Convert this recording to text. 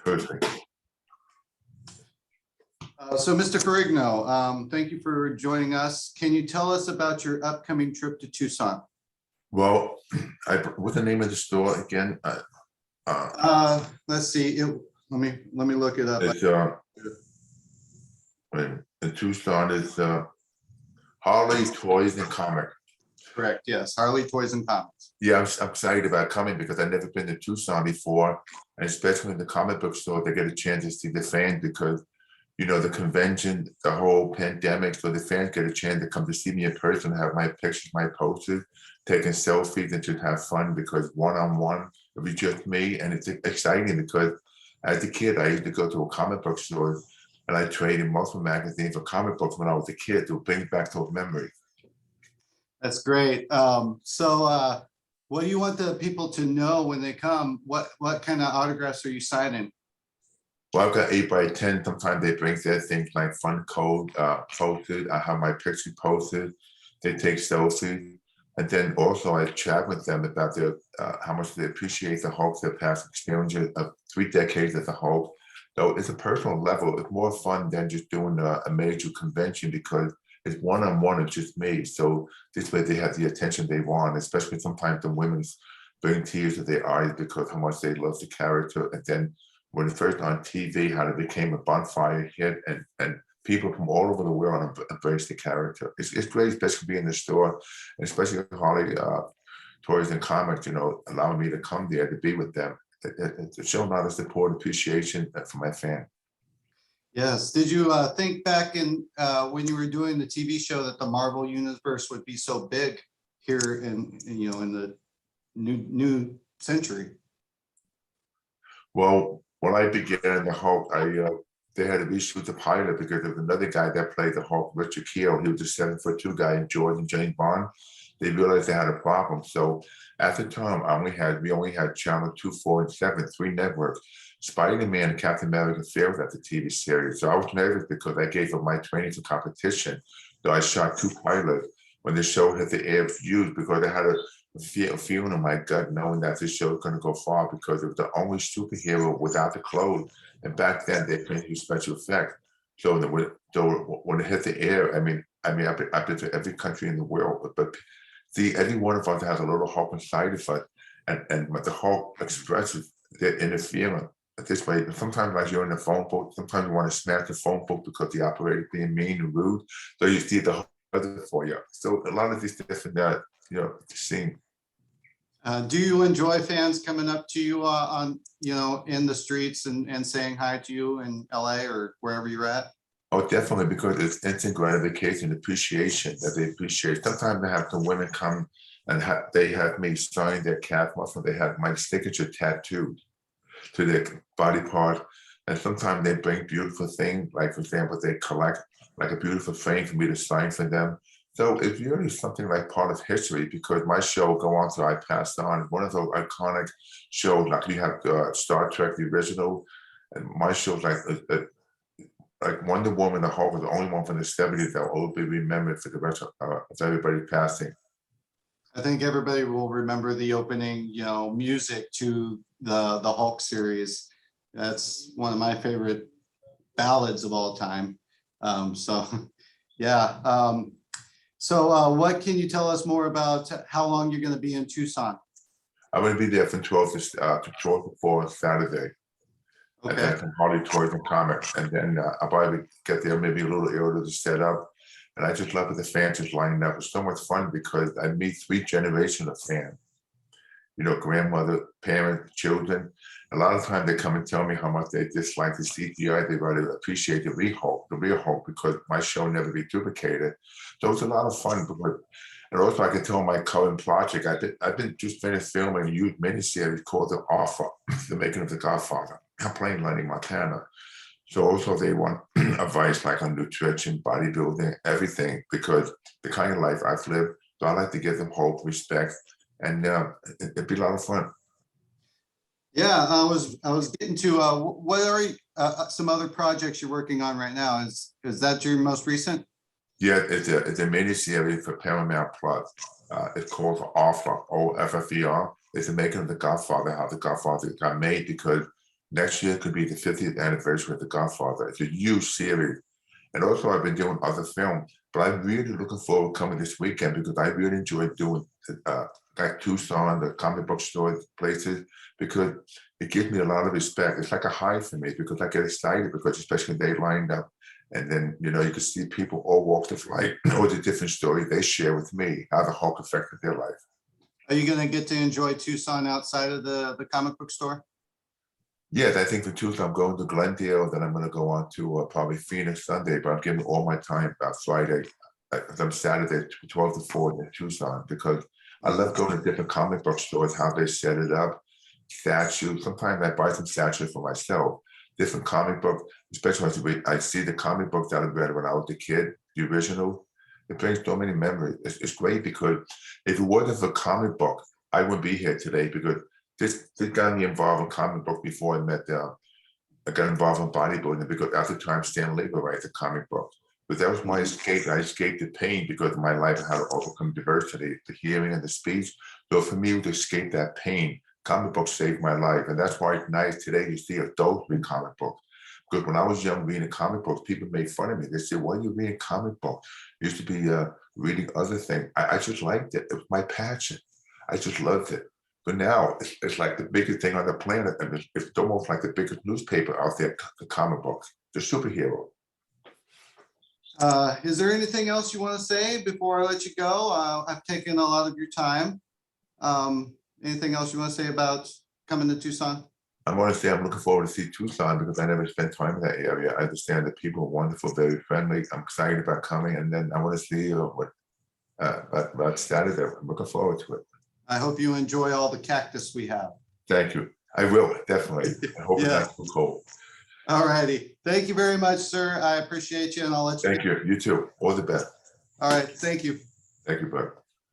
Perfect. So, Mr. Ferrigno, thank you for joining us. Can you tell us about your upcoming trip to Tucson? Well, what's the name of the store again? Let's see. Let me look it up. It's in Tucson. It's Harley Toys and Comics. Correct. Yes, Harley Toys and Comics. Yeah, I'm excited about coming because I've never been to Tucson before, and especially in the comic book store, they get a chance to see the fans because, you know, the convention, the whole pandemic, so the fans get a chance to come to see me in person, have my pictures, my posters, taking selfies, and just have fun because one-on-one, it'll be just me, and it's exciting because as a kid, I used to go to a comic book store and I traded multiple magazines for comic books when I was a kid to bring back those memories. That's great. So what do you want the people to know when they come? What kind of autographs are you signing? Well, I've got 8x10. Sometimes they bring their things like fun code posted. I have my picture posted. They take selfies. And then also I chat with them about their how much they appreciate the Hulk, their past experiences of 3 decades as a Hulk. So it's a personal level. It's more fun than just doing a major convention because it's one-on-one, it's just me. So this way they have the attention they want, especially sometimes the women bring tears to their eyes because how much they love the character. And then when it's first on TV, how it became a bonfire hit and people from all over the world embrace the character. It's great, especially being in the store, and especially Harley Toys and Comics, you know, allowing me to come there to be with them. It's showing a lot of support, appreciation for my fan. Yes. Did you think back in when you were doing the TV show that the Marvel universe would be so big here in the new century? Well, when I began the Hulk, they had to reshoot the pilot because there was another guy that played the Hulk, Richard Kiel. He was a 7'2" guy in George and James Bond. They realized they had a problem. So at the time, we only had Channel 2, 4, and 7, 3 networks. Spider-Man and Captain America failed at the TV series. So I was nervous because I gave up my training for competition. So I shot 2 pilots when the show hit the air views because I had a feeling in my gut knowing that this show was going to go far because it was the only superhero without the clothes. And back then they couldn't use special effects. So when it hit the air, I've been to every country in the world, but see, every one of us has a little Hulk inside of us, and what the Hulk expresses their inner feeling. This way, sometimes like you're in the phone book, sometimes you want to smash the phone book because the operator being mean and rude. So you see the other for you. So a lot of these different, scene. Do you enjoy fans coming up to you in the streets and saying hi to you in LA or wherever you're at? Oh, definitely, because it's instant gratification, appreciation that they appreciate. Sometimes they have the women come and they have me sign their calf muscle. They have my signature tattooed to their body part. And sometimes they bring beautiful things, like for example, they collect like a beautiful frame for me to sign for them. So it's really something like part of history because my show go on till I pass on. One of those iconic shows, like you have Star Trek, the original, and my show's like Wonder Woman, the Hulk was the only one from the 70s that will be remembered for the rest of everybody passing. I think everybody will remember the opening, music to the Hulk series. That's one of my favorite ballads of all time. Yeah. So what can you tell us more about how long you're going to be in Tucson? I'm going to be there from 12 to 4 on Saturday. Okay. And then from Harley Toys and Comics. And then I'll probably get there maybe a little earlier to set up. And I just love it. The fans just lining up. It's so much fun because I meet 3 generations of fans. You know, grandmother, parents, children. A lot of times they come and tell me how much they dislike the CGI. They rather appreciate the real Hulk, because my show never be duplicated. So it's a lot of fun. And also I can tell my current project, I've been just finished filming a huge miniseries called The Offer, the making of The Godfather. I'm playing Lenny Montana. So also they want advice like on nutrition, bodybuilding, everything, because the kind of life I've lived. So I like to give them hope, respect, and it'd be a lot of fun. Yeah, I was getting to what are some other projects you're working on right now? Is that your most recent? Yeah, it's a miniseries for Paramount Plus. It's called Offer, O-F-F-E-R. It's the making of The Godfather, how The Godfather got made, because Next year could be the 50th anniversary of The Godfather. It's a huge series. And also I've been doing other films, but I'm really looking forward to coming this weekend because I really enjoy doing like Tucson, the comic book store places, because it gives me a lot of respect. It's like a high for me because I get excited because especially when they lined up and then, you know, you can see people all walks of life, all the different stories they share with me, how the Hulk affected their life. Are you going to get to enjoy Tucson outside of the comic book store? Yes, I think for Tuesday, I'm going to Glendale, then I'm gonna go on to probably Phoenix Sunday, but I'm giving all my time Friday, I'm Saturday, 12 to 4 in Tucson, because I love going to different comic book stores, how they set it up, statues. Sometimes I buy some statues for myself, different comic book, especially when I see the comic books that I read when I was a kid, the original. It brings so many memories. It's great because if it wasn't for comic book, I wouldn't be here today because this got me involved in comic book before I met I got involved in bodybuilding because at the time Stan Lee would write the comic book. But that was my escape. I escaped the pain because of my life I had to overcome diversity, the hearing and the speech. So for me to escape that pain, comic books saved my life. And that's why it's nice today you see adults read comic books. Because when I was young reading comic books, people made fun of me. They said, why are you reading comic books? I used to be reading other things. I just liked it. It was my passion. I just loved it. But now it's like the biggest thing on the planet, and it's almost like the biggest newspaper out there, the comic books, the superhero. Is there anything else you want to say before I let you go? I've taken a lot of your time. Anything else you want to say about coming to Tucson? I want to say I'm looking forward to see Tucson because I never spent time in that area. I understand that people are wonderful, very friendly. I'm excited about coming, and then I want to see about Saturday. I'm looking forward to it. I hope you enjoy all the cactus we have. Thank you. I will, definitely. I hope it's not too cold. All righty. Thank you very much, sir. I appreciate you, and I'll let you. Thank you. You too. All the best. All right. Thank you. Thank you, bud.